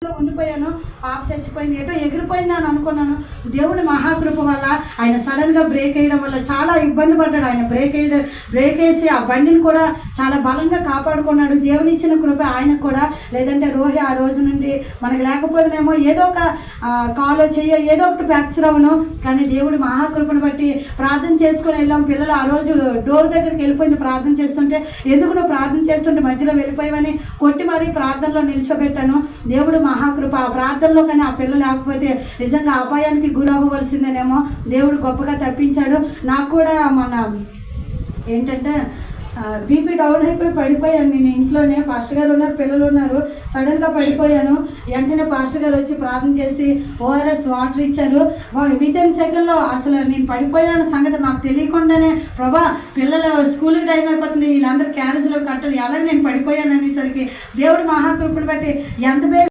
ప్లేస్లో ఉండిపోయాను. పాప చచ్చిపోయింది, ఏటో ఎగిరిపోయింది అని అనుకున్నాను. దేవుడి మహాకృప వల్ల ఆయన సడన్గా బ్రేక్ వేయడం వల్ల చాలా ఇబ్బంది పడ్డాడు. ఆయన బ్రేక్ వేసి ఆ బండిని కూడా చాలా బలంగా కాపాడుకున్నాడు. దేవుని ఇచ్చిన కృప ఆయనకు కూడా. లేదంటే రోహి ఆ రోజు నుండి మనకు లేకపోతేనేమో ఏదో ఒక కాలో ఏదో ఒకటి ఫ్రాక్చర్ అవును. కానీ దేవుడి మహాకృపను బట్టి ప్రార్థన చేసుకుని వెళ్ళాం. పిల్లలు ఆ రోజు డోర్ దగ్గరికి వెళ్ళిపోయింది ప్రార్థన చేస్తుంటే, ఎందుకు నువ్వు ప్రార్థన చేస్తుంటే మధ్యలో వెళ్ళిపోయావని కొట్టి మరీ ప్రార్థనలో నిలిచోబెట్టాను. దేవుడు మహాకృప. ఆ ప్రార్థనలో కానీ ఆ పిల్లలు లేకపోతే నిజంగా అపాయానికి గురవ్వవలసిందేనేమో. దేవుడు గొప్పగా తప్పించాడు. నాకు కూడా మన ఏంటంటే బీపీ డౌన్ అయిపోయి పడిపోయాను. నేను ఇంట్లోనే, పాస్టర్ గారు ఉన్నారు, పిల్లలు ఉన్నారు. సడన్గా పడిపోయాను. వెంటనే పాస్టర్ గారు వచ్చి ప్రార్థన చేసి ఓఆర్ఎస్ వాటర్ ఇచ్చారు. వితిన్ సెకండ్లో అసలు నేను పడిపోయాను సంగతి నాకు తెలియకుండానే, ప్రభా పిల్లలు స్కూల్కి టైం అయిపోతుంది, వీళ్ళందరూ క్యారేజ్లో కట్టాలి, ఎలా నేను పడిపోయాను అనేసరికి దేవుడు మహాకృపను బట్టి ఎంత